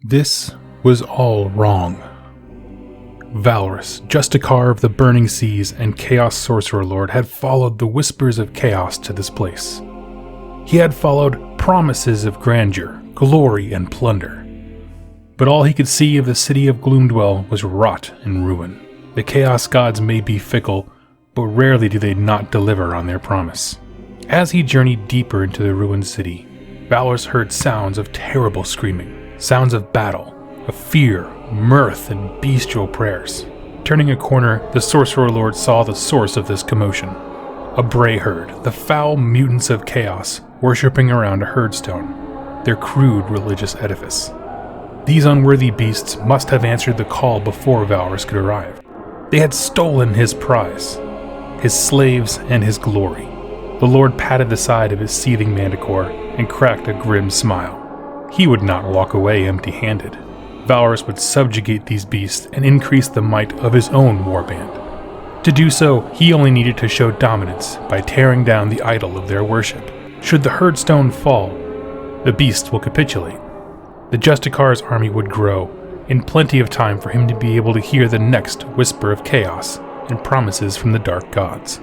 This was all wrong. Valorous, Justicar of the Burning Seas and Chaos Sorcerer Lord, had followed the whispers of chaos to this place. He had followed promises of grandeur, glory, and plunder. But all he could see of the city of Gloomdwell was rot and ruin. The Chaos Gods may be fickle, but rarely do they not deliver on their promise. As he journeyed deeper into the ruined city, Valorous heard sounds of terrible screaming, sounds of battle, of fear, mirth, and bestial prayers. Turning a corner, the Sorcerer Lord saw the source of this commotion. A bray herd, the foul mutants of chaos, worshipping around a herdstone, their crude religious edifice. These unworthy beasts must have answered the call before Valorous could arrive. They had stolen his prize, his slaves, and his glory. The Lord patted the side of his seething manticore and cracked a grim smile. He would not walk away empty-handed. Valorous would subjugate these beasts and increase the might of his own warband. To do so, he only needed to show dominance by tearing down the idol of their worship. Should the herdstone fall, the beasts will capitulate. The Justicar's army would grow, in plenty of time for him to be able to hear the next whisper of chaos and promises from the dark gods.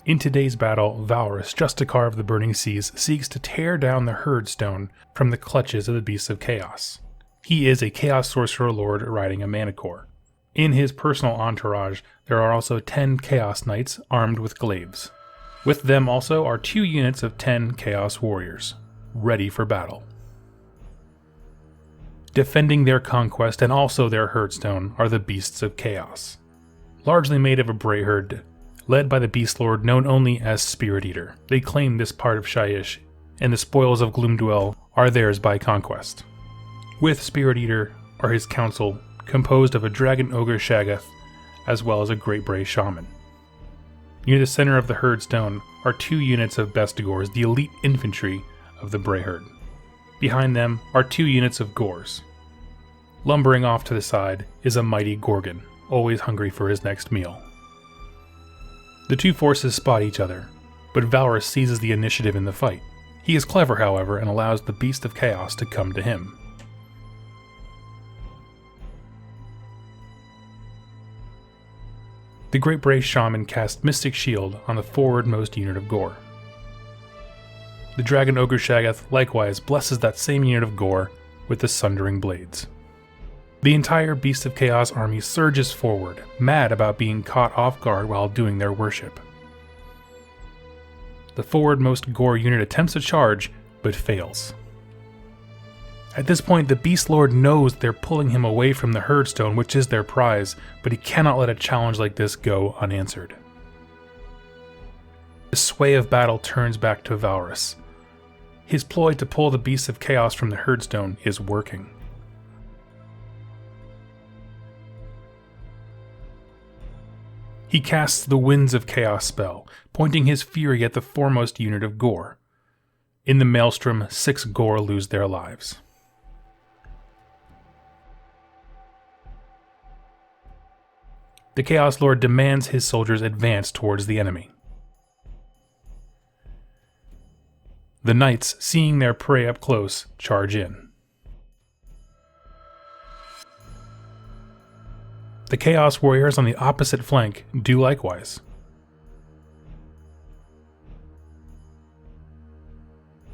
In today's battle, Valorous, Justicar of the Burning Seas, seeks to tear down the herdstone from the clutches of the beasts of chaos. He is a Chaos Sorcerer Lord riding a Manticore. In his personal entourage, there are also 10 Chaos Knights armed with glaives. With them also are 2 units of 10 Chaos Warriors, ready for battle. Defending their conquest and also their herdstone are the Beasts of Chaos, largely made of a bray herd, led by the Beast Lord known only as Spirit Eater. They claim this part of Shyish, and the spoils of Gloomdwell are theirs by conquest. With Spirit Eater are his council, composed of a Dragon Ogre Shaggoth, as well as a Great Bray Shaman. Near the center of the herdstone are 2 units of Bestigors, the elite infantry of the Bray Herd. Behind them are 2 units of Gors. Lumbering off to the side is a mighty Gorgon, always hungry for his next meal. The 2 forces spot each other, but Valorous seizes the initiative in the fight. He is clever, however, and allows the Beast of Chaos to come to him. The Great Bray Shaman casts Mystic Shield on the forwardmost unit of Gore. The Dragon Ogre Shaggoth likewise blesses that same unit of Gore with the Sundering Blades. The entire Beast of Chaos army surges forward, mad about being caught off guard while doing their worship. The forwardmost Gore unit attempts to charge, but fails. At this point, the Beast Lord knows they're pulling him away from the herdstone, which is their prize, but he cannot let a challenge like this go unanswered. The sway of battle turns back to Valorous. His ploy to pull the Beasts of Chaos from the herdstone is working. He casts the Winds of Chaos spell, pointing his fury at the foremost unit of Gore. In the maelstrom, 6 Gore lose their lives. The Chaos Lord demands his soldiers advance towards the enemy. The Knights, seeing their prey up close, charge in. The Chaos Warriors on the opposite flank do likewise.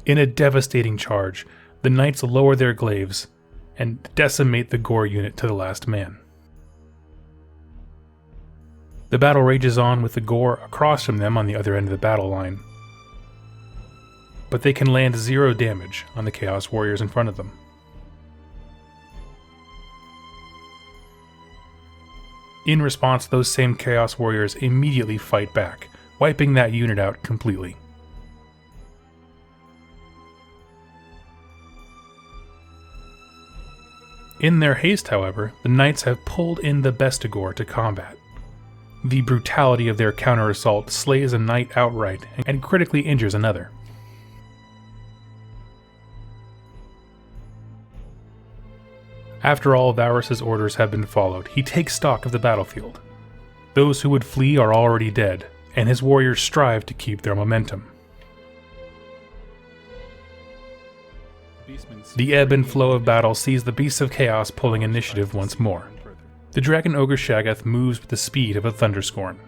In a devastating charge, the Knights lower their glaives and decimate the Gore unit to the last man. The battle rages on with the Gore across from them on the other end of the battle line, but they can land 0 damage on the Chaos Warriors in front of them. In response, those same Chaos Warriors immediately fight back, wiping that unit out completely. In their haste, however, the Knights have pulled in the Bestigor to combat. The brutality of their counter-assault slays a Knight outright and critically injures another. After all Valorous' orders have been followed, he takes stock of the battlefield. Those who would flee are already dead, and his warriors strive to keep their momentum. The ebb and flow of battle sees the Beasts of Chaos pulling initiative once more. The Dragon Ogre Shaggoth moves with the speed of a thunderscorn.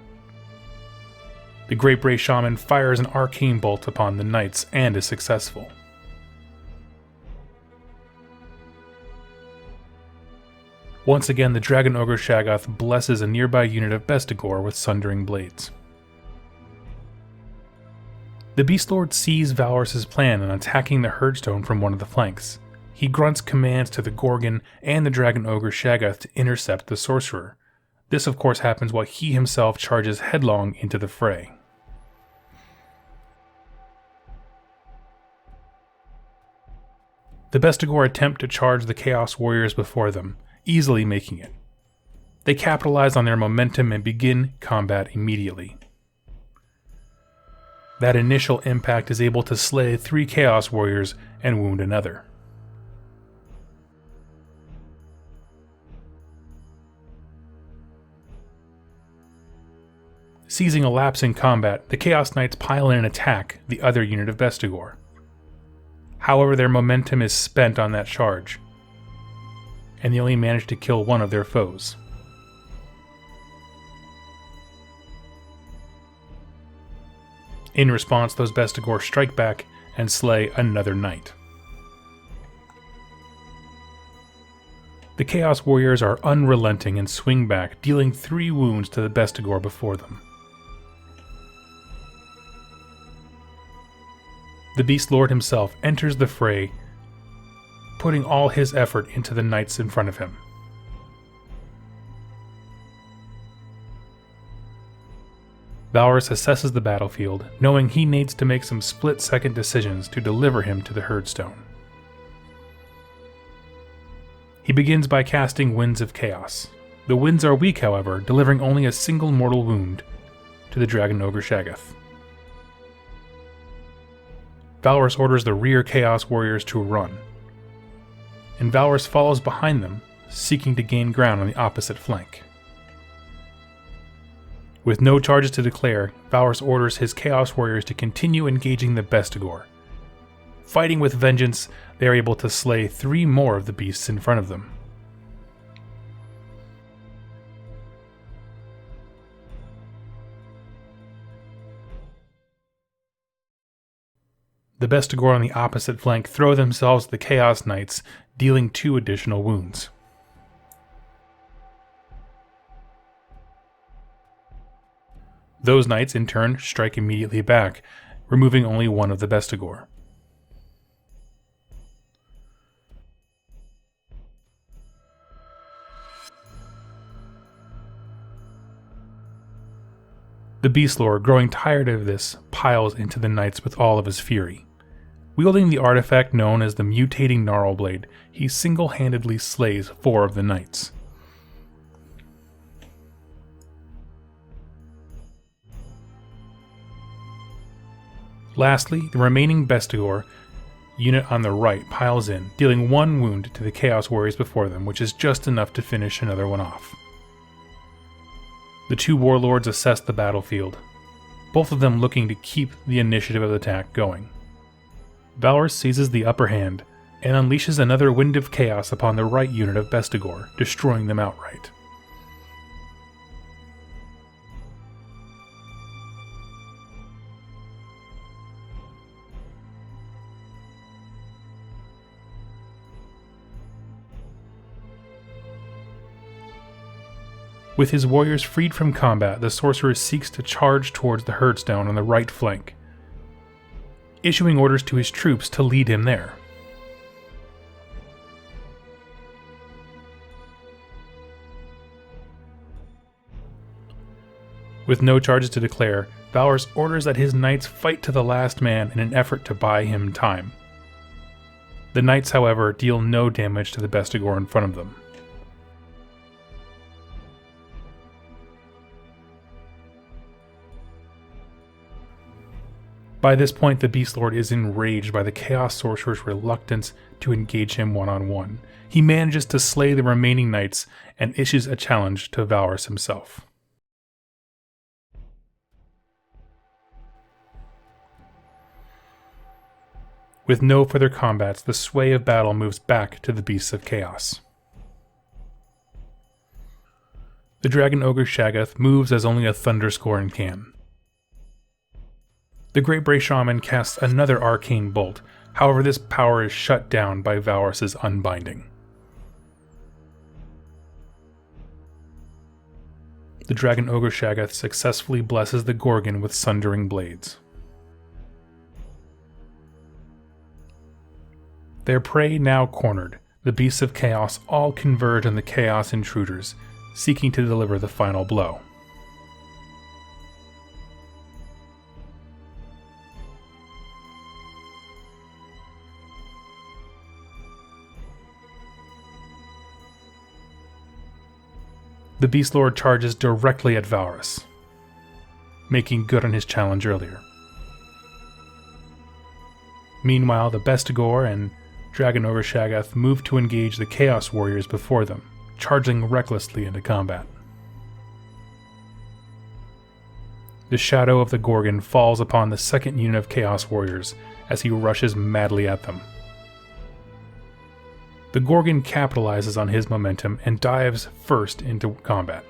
The Great Bray Shaman fires an arcane bolt upon the knights and is successful. Once again, the Dragon Ogre Shaggoth blesses a nearby unit of Bestigor with sundering blades. The Beast Lord sees Valorous' plan in attacking the Herdstone from one of the flanks. He grunts commands to the Gorgon and the Dragon Ogre Shaggoth to intercept the Sorcerer. This of course happens while he himself charges headlong into the fray. The Bestigor attempt to charge the Chaos Warriors before them, easily making it. They capitalize on their momentum and begin combat immediately. That initial impact is able to slay 3 Chaos Warriors and wound another. Seizing a lapse in combat, the Chaos Knights pile in and attack the other unit of Bestigor. However, their momentum is spent on that charge, and they only manage to kill one of their foes. In response, those Bestigor strike back and slay another knight. The Chaos Warriors are unrelenting and swing back, dealing 3 wounds to the Bestigor before them. The Beast Lord himself enters the fray, putting all his effort into the knights in front of him. Valorous assesses the battlefield, knowing he needs to make some split-second decisions to deliver him to the Herdstone. He begins by casting Winds of Chaos. The winds are weak, however, delivering only a single mortal wound to the Dragon Ogre Shaggoth. Valorous orders the rear Chaos Warriors to run, and Valorous follows behind them, seeking to gain ground on the opposite flank. With no charges to declare, Valorous orders his Chaos Warriors to continue engaging the Bestigor. Fighting with vengeance, they are able to slay 3 more of the beasts in front of them. The Bestigor on the opposite flank throw themselves at the Chaos Knights, dealing 2 additional wounds. Those knights, in turn, strike immediately back, removing only one of the Bestigor. The Beast Lord, growing tired of this, piles into the knights with all of his fury. Wielding the artifact known as the Mutating Gnarlblade, he single-handedly slays 4 of the knights. Lastly, the remaining Bestigor unit on the right piles in, dealing 1 wound to the Chaos Warriors before them, which is just enough to finish another one off. The 2 warlords assess the battlefield, both of them looking to keep the initiative of the attack going. Valorous seizes the upper hand and unleashes another Wind of Chaos upon the right unit of Bestigor, destroying them outright. With his warriors freed from combat, the Sorcerer seeks to charge towards the Herdstone on the right flank, issuing orders to his troops to lead him there. With no charges to declare, Valorous orders that his knights fight to the last man in an effort to buy him time. The knights, however, deal no damage to the Bestigor in front of them. By this point, the Beast Lord is enraged by the Chaos Sorcerer's reluctance to engage him one-on-one. He manages to slay the remaining knights and issues a challenge to Valorous himself. With no further combats, the sway of battle moves back to the Beasts of Chaos. The Dragon Ogre Shaggoth moves as only a Thunderscorn can. The Great Bray Shaman casts another arcane bolt, however this power is shut down by Valrus' unbinding. The Dragon Ogre Shaggoth successfully blesses the Gorgon with Sundering Blades. Their prey now cornered, the Beasts of Chaos all converge on the Chaos Intruders, seeking to deliver the final blow. The Beast Lord charges directly at Valrus, making good on his challenge earlier. Meanwhile, the Bestigor and Dragon Ogre Shaggoth move to engage the Chaos Warriors before them, charging recklessly into combat. The shadow of the Gorgon falls upon the second unit of Chaos Warriors as he rushes madly at them. The Gorgon capitalizes on his momentum and dives first into combat.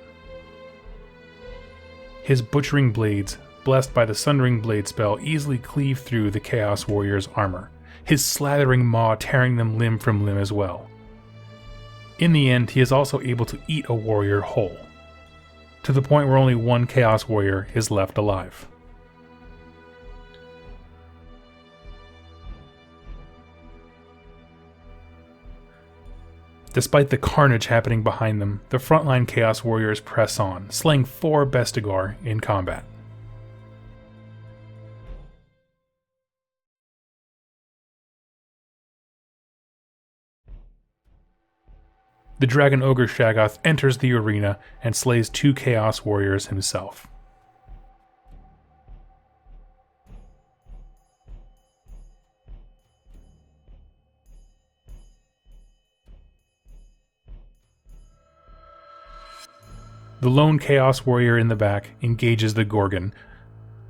His butchering blades, blessed by the Sundering Blade spell, easily cleave through the Chaos Warrior's armor, his slathering maw tearing them limb from limb as well. In the end, he is also able to eat a warrior whole, to the point where only one Chaos Warrior is left alive. Despite the carnage happening behind them, the frontline Chaos Warriors press on, slaying 4 Bestigor in combat. The Dragon Ogre Shaggoth enters the arena and slays 2 Chaos Warriors himself. The lone Chaos Warrior in the back engages the Gorgon,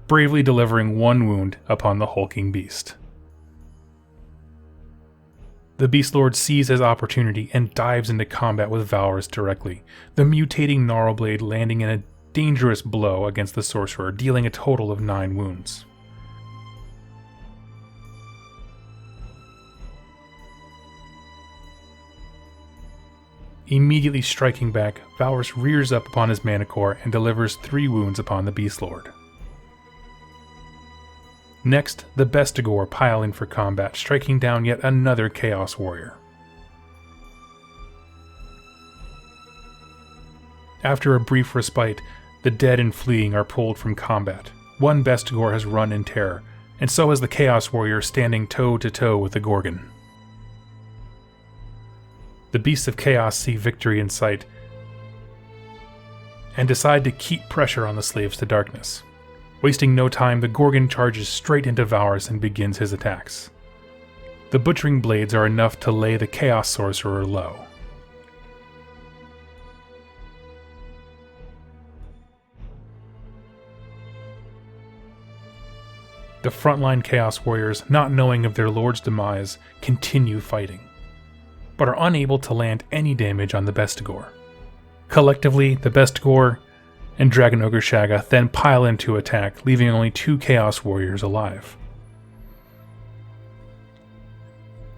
bravely delivering 1 wound upon the hulking beast. The Beast Lord sees his opportunity and dives into combat with Valrus directly, the mutating Gnarlblade landing in a dangerous blow against the Sorcerer, dealing a total of 9 wounds. Immediately striking back, Valrus rears up upon his Manticore and delivers 3 wounds upon the Beast Lord. Next, the Bestigor pile in for combat, striking down yet another Chaos Warrior. After a brief respite, the dead and fleeing are pulled from combat. 1 Bestigor has run in terror, and so has the Chaos Warrior standing toe-to-toe with the Gorgon. The Beasts of Chaos see victory in sight, and decide to keep pressure on the Slaves to Darkness. Wasting no time, the Gorgon charges straight into Valrus and begins his attacks. The butchering blades are enough to lay the Chaos Sorcerer low. The frontline Chaos Warriors, not knowing of their lord's demise, continue fighting, but are unable to land any damage on the Bestigor. Collectively, the Bestigor and Dragon Ogre Shaggoth then pile in to attack, leaving only 2 Chaos Warriors alive.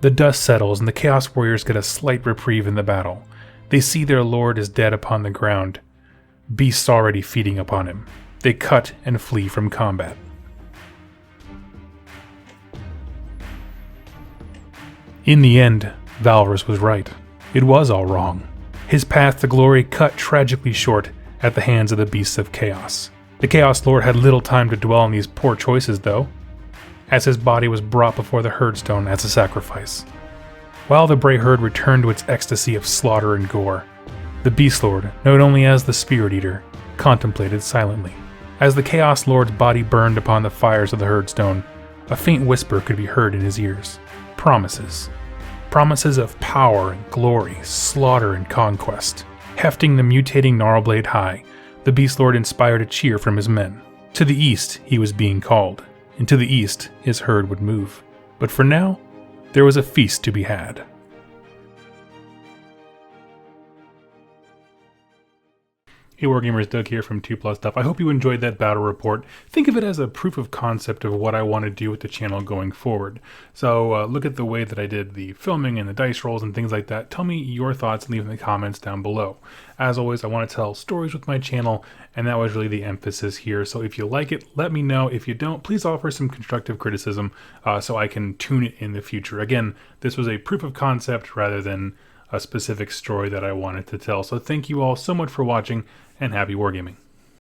The dust settles and the Chaos Warriors get a slight reprieve in the battle. They see their lord is dead upon the ground, beasts already feeding upon him. They cut and flee from combat. In the end, Valrus was right. It was all wrong. His path to glory cut tragically short at the hands of the Beasts of Chaos. The Chaos Lord had little time to dwell on these poor choices, though, as his body was brought before the Herdstone as a sacrifice. While the Bray Herd returned to its ecstasy of slaughter and gore, the Beast Lord, known only as the Spirit Eater, contemplated silently. As the Chaos Lord's body burned upon the fires of the Herdstone, a faint whisper could be heard in his ears. Promises. Promises of power and glory, slaughter and conquest. Hefting the mutating Gnarlblade high, the Beast Lord inspired a cheer from his men. To the east he was being called, and to the east his herd would move. But for now, there was a feast to be had. Hey Wargamers, Doug here from 2+ Stuff. I hope you enjoyed that battle report. Think of it as a proof of concept of what I want to do with the channel going forward. So look at the way that I did the filming and the dice rolls and things like that. Tell me your thoughts and leave in the comments down below. As always, I want to tell stories with my channel, and that was really the emphasis here. So if you like it, let me know. If you don't, please offer some constructive criticism so I can tune it in the future. Again, this was a proof of concept rather than a specific story that I wanted to tell. So thank you all so much for watching, and happy wargaming.